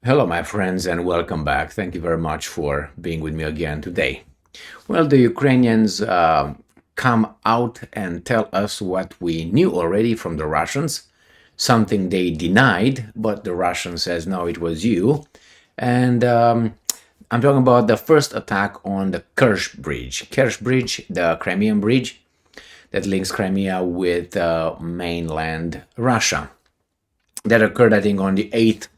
Hello, my friends, and welcome back. Thank you very much for being with me again today. Well, the Ukrainians come out and tell us what we knew already from the Russians, something they denied, but the Russian says, no, it was you. And I'm talking about the first attack on the Kerch Bridge. Kerch Bridge, the Crimean bridge that links Crimea with mainland Russia. That occurred, I think, on the 8th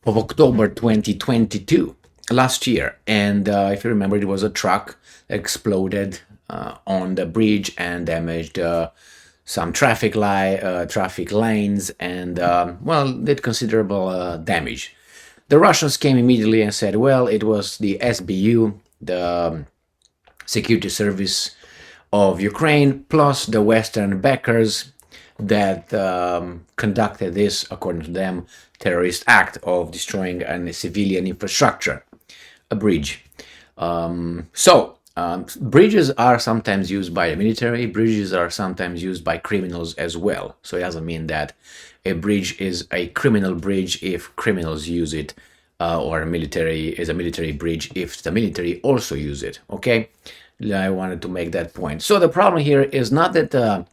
of October 2022, last year. And if you remember, it was a truck that exploded on the bridge and damaged some traffic lanes and, well, did considerable damage. The Russians came immediately and said, well, it was the SBU, the security service of Ukraine, plus the Western backers that conducted this, according to them, terrorist act of destroying a civilian infrastructure, a bridge. Bridges are sometimes used by the military. Bridges are sometimes used by criminals as well. So it doesn't mean that a bridge is a criminal bridge if criminals use it, or a military bridge if the military also use it. Okay, I wanted to make that point. So the problem here is not that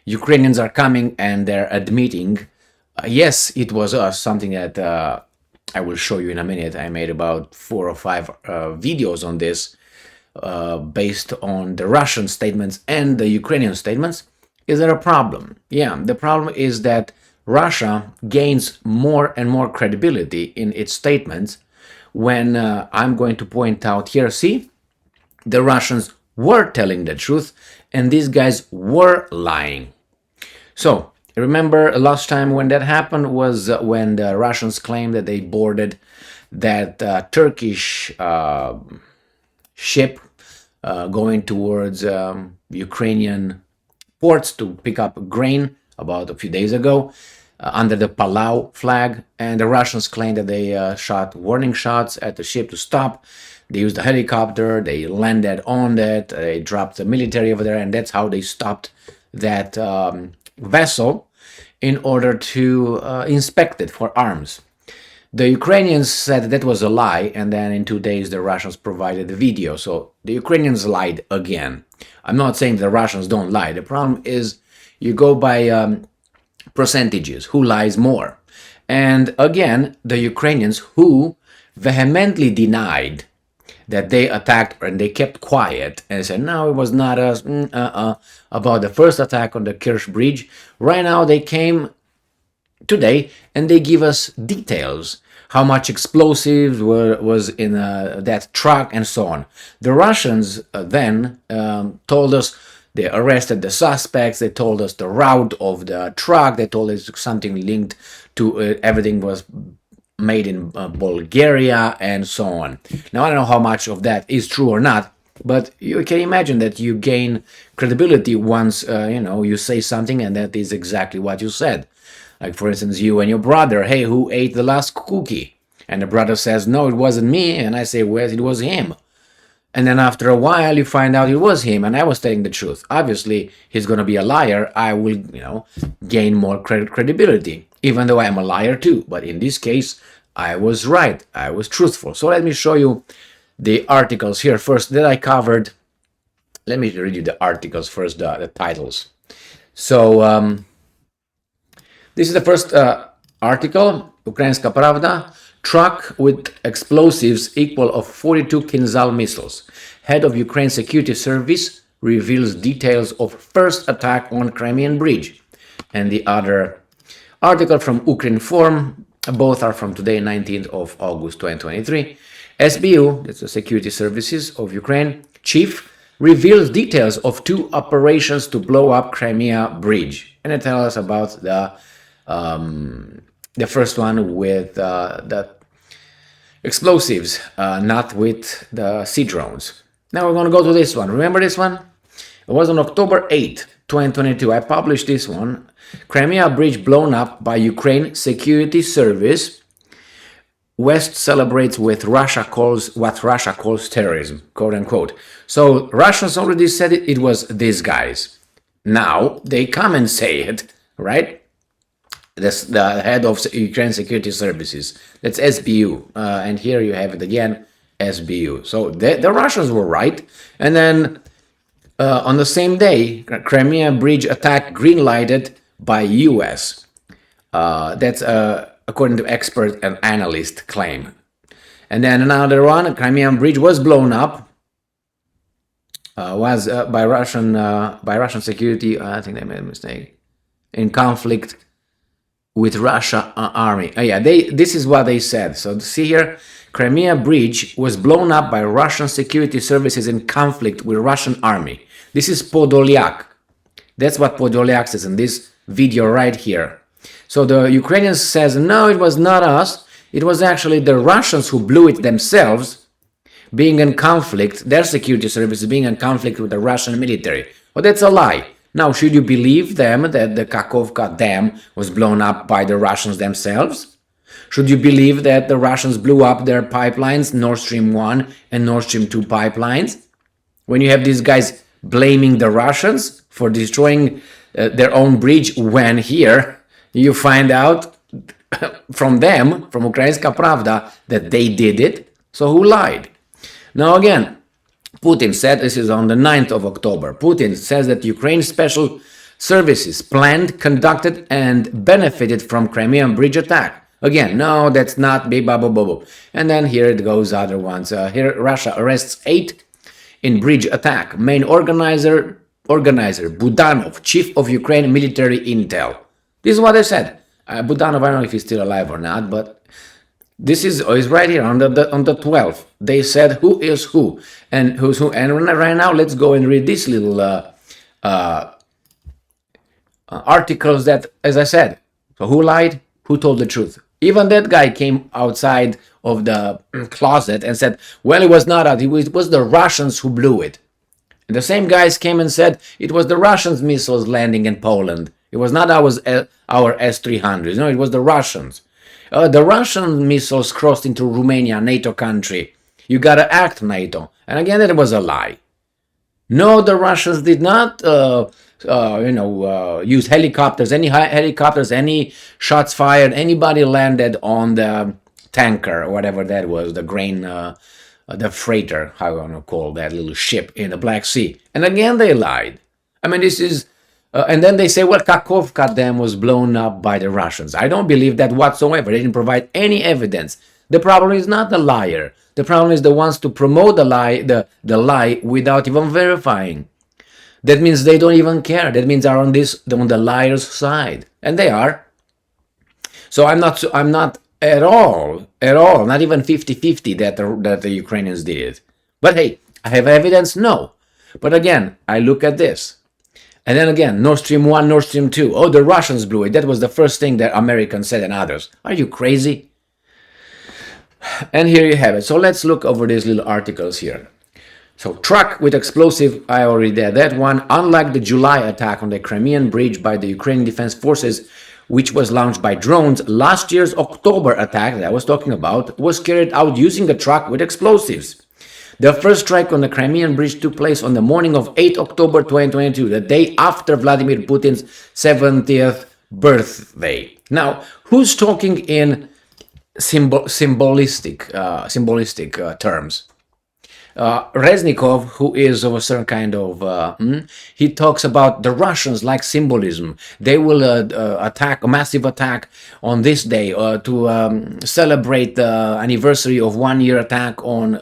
Ukrainians are coming and they're admitting, yes, it was us, something that I will show you in a minute. I made about 4 or 5 videos on this based on the Russian statements and the Ukrainian statements. Is there a problem? Yeah, the problem is that Russia gains more and more credibility in its statements when I'm going to point out here, see, the Russians were telling the truth and these guys were lying. So remember last time when that happened was when the Russians claimed that they boarded that Turkish ship going towards Ukrainian ports to pick up grain about a few days ago under the Palau flag, and the Russians claimed that they shot warning shots at the ship to stop. They used a helicopter, they landed on that, they dropped the military over there, and that's how they stopped that vessel in order to inspect it for arms. The Ukrainians said that was a lie, and then in 2 days the Russians provided the video. So the Ukrainians lied again. I'm not saying the Russians don't lie. The problem is you go by percentages, who lies more. And again, the Ukrainians, who vehemently denied that they attacked and they kept quiet and said, no, it was not us, about the first attack on the Kerch Bridge. Right now they came today and they give us details, how much explosives was in that truck and so on. The Russians then told us they arrested the suspects, they told us the route of the truck, they told us something linked to everything was made in Bulgaria and so on. Now, I don't know how much of that is true or not, but you can imagine that you gain credibility once, you say something and that is exactly what you said. Like, for instance, you and your brother, hey, who ate the last cookie? And the brother says, no, it wasn't me. And I say, well, it was him. And then after a while, you find out it was him and I was telling the truth. Obviously, he's going to be a liar. I will, gain more credibility, even though I'm a liar too. But in this case, I was right. I was truthful. So let me show you the articles here first that I covered. Let me read you the articles first, the titles. So this is the first article, Ukrainska Pravda. Truck with explosives equal of 42 Kinzhal missiles. Head of Ukraine Security Service reveals details of first attack on Crimean Bridge. And the other article from Ukrinform, both are from today, 19th of August 2023. SBU, that's the Security Services of Ukraine, chief reveals details of 2 operations to blow up Crimea Bridge. And it tells us about the first one with the explosives, not with the sea drones. Now we're going to go to this one. Remember this one? It was on October 8th, 2022. I published this one. Crimea Bridge blown up by Ukraine Security Service. West celebrates what Russia calls terrorism, quote unquote. So Russians already said it was these guys. Now they come and say it, right? the head of Ukraine Security Services. That's SBU, and here you have it again, SBU. So the Russians were right, and then on the same day, Crimean Bridge attack green-lighted by U.S. That's according to expert and analyst claim. And then another one, Crimean Bridge was blown up. Was by Russian security. I think they made a mistake. In conflict with Russia army. This is what they said. So see here, Crimea Bridge was blown up by Russian security services in conflict with Russian army. This is Podolyak. That's what Podolyak says in this video right here. So the Ukrainians says, no, it was not us. It was actually the Russians who blew it themselves, being in conflict, their security services being in conflict with the Russian military. Well, that's a lie. Now, should you believe them that the Kakhovka dam was blown up by the Russians themselves? Should you believe that the Russians blew up their pipelines, Nord Stream 1 and Nord Stream 2 pipelines? When you have these guys blaming the Russians for destroying their own bridge, when here you find out from them, from Ukrainska Pravda, that they did it. So who lied? Now again, Putin said, this is on the 9th of October, Putin says that Ukraine special services planned, conducted, and benefited from Crimean Bridge attack. Again, no, that's not big bubble bubble. And then here it goes, other ones. Here Russia arrests 8 in bridge attack. Main organizer Budanov, chief of Ukraine military intel. This is what they said. Budanov, I don't know if he's still alive or not, but this is right here on the 12th. They said who is who and who's who. And right now, let's go and read these little articles that, as I said, so who lied, who told the truth. Even that guy came outside of the closet and said, well, it was not us, it was the Russians who blew it. And the same guys came and said it was the Russians' missiles landing in Poland. It was not our S-300s. No, it was the Russians. The Russian missiles crossed into Romania, NATO country. You gotta act, NATO. And again, it was a lie. No, the Russians did not, use helicopters, any shots fired, anybody landed on the tanker, or whatever that was, the grain, the freighter, how you want to call that little ship in the Black Sea. And again, they lied. I mean, this is, and then they say, well, Kakhovka dam was blown up by the Russians. I don't believe that whatsoever. They didn't provide any evidence. The problem is not the liar. The problem is the ones to promote the lie without even verifying. That means they don't even care. That means they're on the liar's side, and they are. So I'm not at all, not even 50-50 that the Ukrainians did it. But hey, I have evidence? No. But again, I look at this. And then again, Nord Stream 1, Nord Stream 2. Oh, the Russians blew it. That was the first thing that Americans said and others. Are you crazy? And here you have it. So let's look over these little articles here. So truck with explosive, I already did that one. Unlike the July attack on the Crimean Bridge by the Ukrainian Defense Forces, which was launched by drones, last year's October attack that I was talking about was carried out using a truck with explosives. The first strike on the Crimean Bridge took place on the morning of 8 October 2022, the day after Vladimir Putin's 70th birthday. Now, who's talking in symbolistic terms? Reznikov, who is of a certain kind of, he talks about the Russians like symbolism. They will attack, a massive attack on this day to celebrate the anniversary of 1-year attack on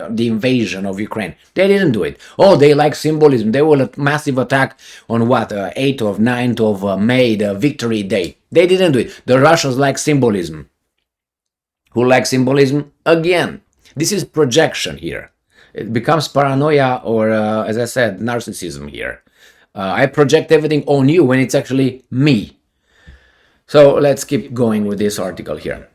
the invasion of Ukraine. They didn't do it. Oh, they like symbolism. They will a massive attack on what, 8th or 9th of May, the Victory Day. They didn't do it. The Russians like symbolism. Who likes symbolism? Again, this is projection here. It becomes paranoia or, as I said, narcissism here. I project everything on you when it's actually me. So let's keep going with this article here.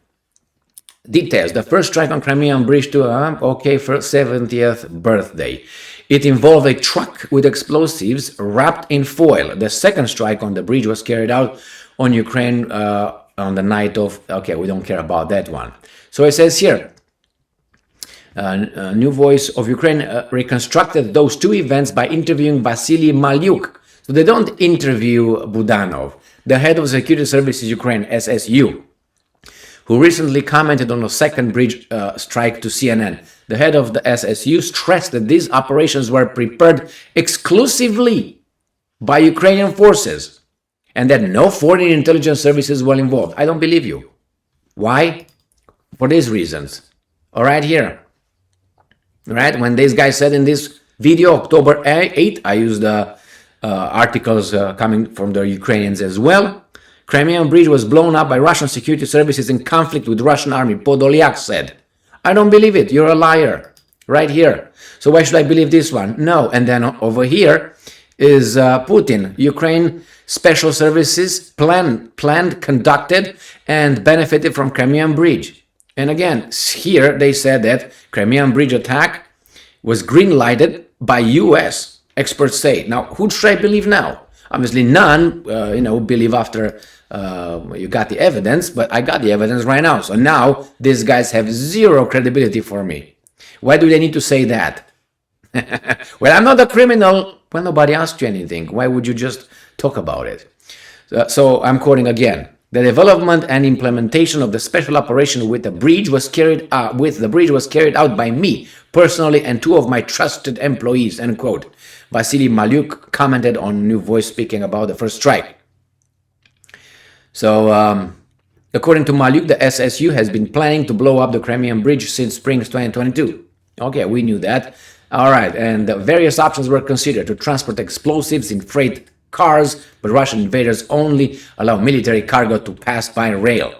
Details. The first strike on Crimean Bridge for 70th birthday. It involved a truck with explosives wrapped in foil. The second strike on the bridge was carried out on Ukraine on the night of... Okay, we don't care about that one. So it says here, New Voice of Ukraine reconstructed those two events by interviewing Vasily Malyuk. So they don't interview Budanov. the head of Security Services Ukraine, SSU, who recently commented on a second bridge strike to CNN. The head of the SSU stressed that these operations were prepared exclusively by Ukrainian forces and that no foreign intelligence services were involved. I don't believe you. Why? For these reasons. All right, here. All right, when this guy said in this video, October 8th, I used articles coming from the Ukrainians as well. Crimean Bridge was blown up by Russian security services in conflict with Russian army, Podolyak said. I don't believe it. You're a liar. Right here. So why should I believe this one? No. And then over here is Putin. Ukraine special services planned, conducted, and benefited from Crimean Bridge. And again, here they said that Crimean Bridge attack was green-lighted by U.S., experts say. Now, who should I believe now? Obviously, none, believe after you got the evidence, but I got the evidence right now. So now, these guys have zero credibility for me. Why do they need to say that? Well, I'm not a criminal. Well, nobody asked you anything. Why would you just talk about it? So I'm quoting again. The development and implementation of the special operation with the bridge was carried out by me personally and two of my trusted employees. End quote. Vasily Malyuk commented on New Voice speaking about the first strike. So, according to Malyuk, the SSU has been planning to blow up the Crimean Bridge since spring 2022. Okay, we knew that. All right, and various options were considered to transport explosives in freight cars, but Russian invaders only allow military cargo to pass by rail.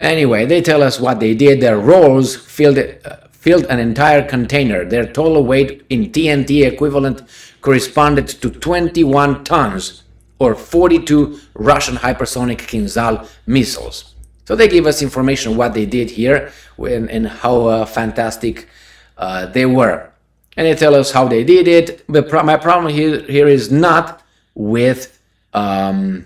Anyway, they tell us what they did. Their rolls filled an entire container. Their total weight in TNT equivalent corresponded to 21 tons, or 42 Russian hypersonic Kinzhal missiles. So they give us information what they did here and how fantastic they were. And they tell us how they did it. But my problem here is not with the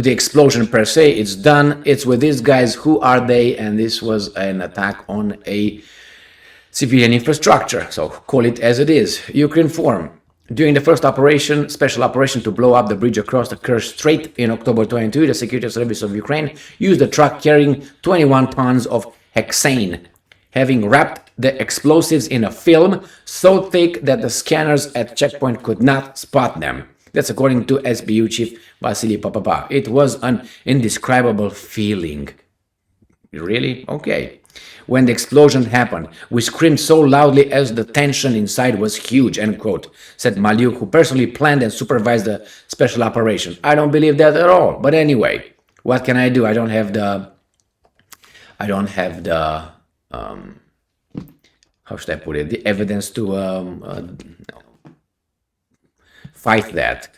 explosion per se. It's done. It's with these guys. Who are they? And this was an attack on a civilian infrastructure. So call it as it is. Ukraine form. During the first special operation to blow up the bridge across the Kerch Strait in October 22, the Security Service of Ukraine used a truck carrying 21 tons of hexane, having wrapped the explosives in a film so thick that the scanners at checkpoint could not spot them. That's according to SBU Chief Vasily Papapa. It was an indescribable feeling. Really? Okay. When the explosion happened, we screamed so loudly as the tension inside was huge, end quote, said Malyuk, who personally planned and supervised the special operation. I don't believe that at all. But anyway, what can I do? I don't have the how should I put it, the evidence to fight that.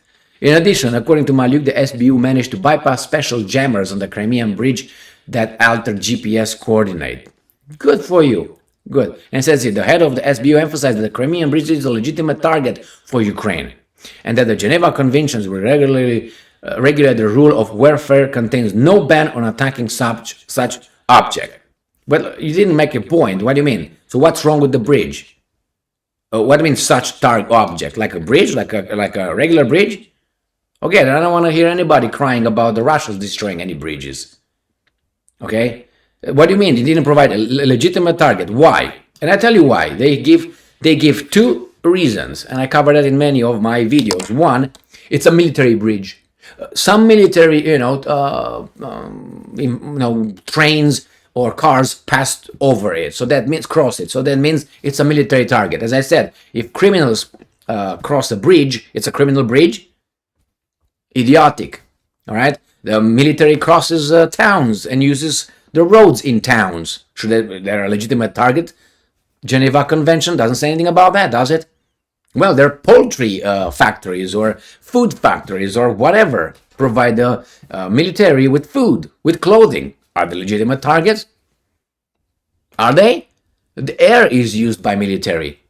In addition, according to Malyuk, the SBU managed to bypass special jammers on the Crimean Bridge that altered GPS coordinate. Good for you. Good. And it says here, the head of the SBU emphasized that the Crimean Bridge is a legitimate target for Ukraine and that the Geneva Conventions will regulate the rule of warfare contains no ban on attacking such object. But you didn't make a point. What do you mean? So what's wrong with the bridge? What do you mean such target object? Like a bridge? Like a regular bridge? Okay, then I don't want to hear anybody crying about the Russians destroying any bridges. Okay? What do you mean? They didn't provide a legitimate target. Why? And I tell you why. They give two reasons, and I cover that in many of my videos. One, it's a military bridge. Some military, trains or cars passed over it, so that means cross it. So that means it's a military target. As I said, if criminals cross a bridge, it's a criminal bridge. Idiotic. All right. The military crosses towns and uses the roads in towns. Should they're a legitimate target? Geneva Convention doesn't say anything about that, does it? Well, they're poultry factories or food factories or whatever. Provide the military with food, with clothing. Are they legitimate targets? Are they? The air is used by military.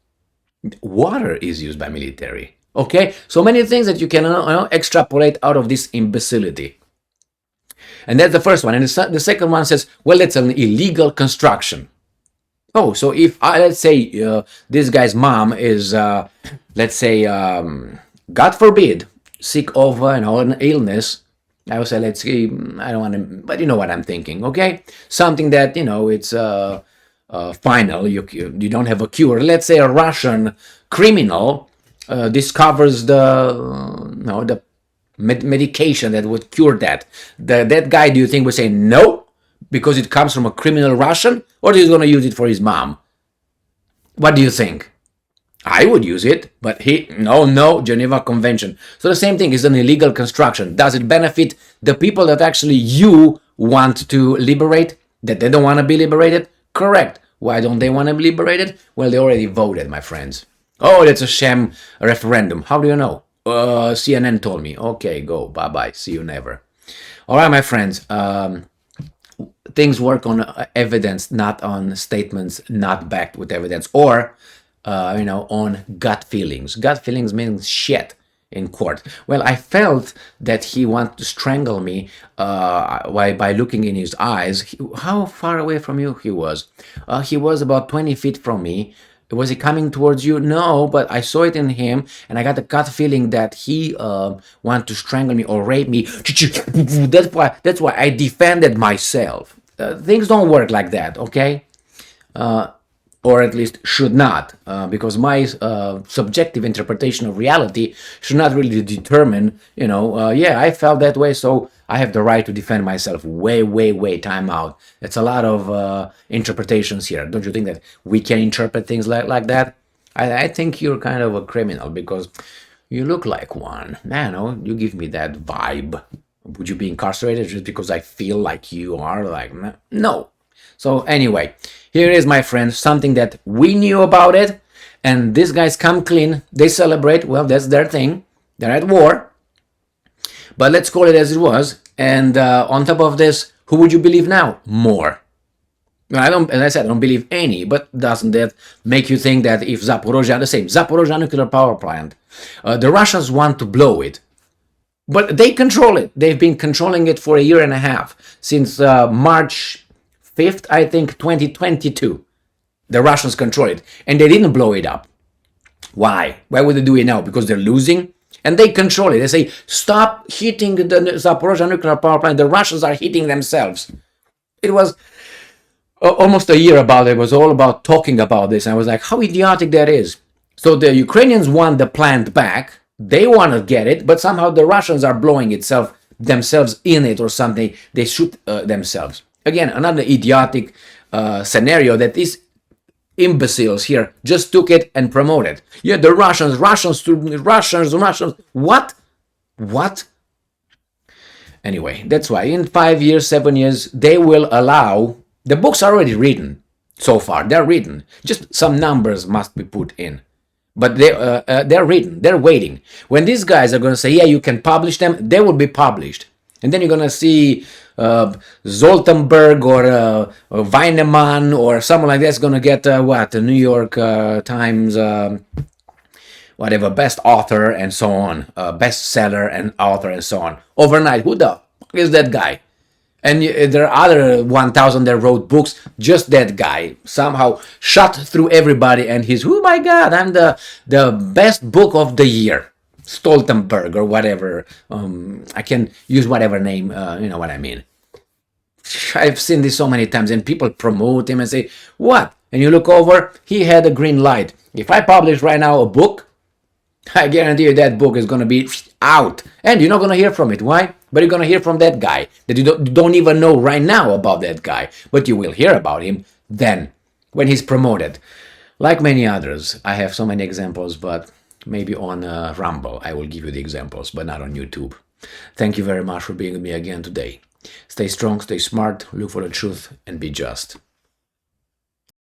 Water is used by military. Okay? So many things that you can extrapolate out of this imbecility. And that's the first one. And the second one says, well, it's an illegal construction. Oh, so if, let's say, this guy's mom is, God forbid, sick of an illness, I would say, let's see, I don't want to, but you know what I'm thinking, okay? Something that, it's final, you don't have a cure. Let's say a Russian criminal discovers the medication that would cure that. That guy, do you think would say no, because it comes from a criminal Russian, or he's going to use it for his mom? What do you think? I would use it, but no, Geneva Convention. So the same thing is an illegal construction. Does it benefit the people that actually you want to liberate, that they don't want to be liberated? Correct. Why don't they want to be liberated? Well, they already voted, my friends. Oh, that's a sham referendum. How do you know? CNN told me. Okay, go. Bye-bye. See you never. All right, my friends. Things work on evidence, not on statements not backed with evidence, or on gut feelings. Gut feelings means shit in court. Well, I felt that he wanted to strangle me by looking in his eyes. How far away from you he was? He was about 20 feet from me. Was he coming towards you? No, but I saw it in him, and I got a gut feeling that he wanted to strangle me or rape me. That's why I defended myself. Things don't work like that, okay? Or at least should not, because my subjective interpretation of reality should not really determine, yeah, I felt that way, so I have the right to defend myself. Way, time out. That's a lot of interpretations here. Don't you think that we can interpret things like that? I think you're kind of a criminal because you look like one. You give me that vibe. Would you be incarcerated just because I feel like you are? No. So anyway, here is, my friend, something that we knew about it, and these guys come clean. They celebrate. Well, that's their thing. They're at war. But let's call it as it was. And on top of this, who would you believe now? More. As I said, I don't believe any, but doesn't that make you think that if Zaporozhye nuclear power plant, the Russians want to blow it, but they control it. They've been controlling it for a year and a half, since March 5th, I think, 2022. The Russians control it, and they didn't blow it up. Why? Why would they do it now? Because they're losing? And they control it. They say, stop hitting the Zaporozhye nuclear power plant. The Russians are hitting themselves. It was almost a year about it. It was all about talking about this. And I was like, how idiotic that is. So the Ukrainians want the plant back. They want to get it, but somehow the Russians are blowing themselves in it or something. They shoot themselves. Again, another idiotic scenario that these imbeciles here just took it and promoted. Yeah, the Russians. What? Anyway, that's why in 5 years, 7 years, they will allow. The books are already written so far. They're written. Just some numbers must be put in. But they're written. They're waiting. When these guys are going to say, yeah, you can publish them, they will be published. And then you're going to see Zoltenberg or Weinemann or someone like that's going to get the New York Times, whatever, best author and so on, bestseller and author and so on. Overnight, who the fuck is that guy? And there are other 1,000 that wrote books, just that guy somehow shot through everybody, and he's, oh my God, I'm the best book of the year. Stoltenberg or whatever. I can use whatever name, you know what I mean. I've seen this so many times, and people promote him and say, what? And you look over, he had a green light. If I publish right now a book, I guarantee you that book is going to be out. And you're not going to hear from it. Why? But you're going to hear from that guy that you don't even know right now about that guy. But you will hear about him then, when he's promoted. Like many others, I have so many examples, but maybe on Rumble I will give you the examples, but not on YouTube. Thank you very much for being with me again today. Stay strong, stay smart, look for the truth, and be just.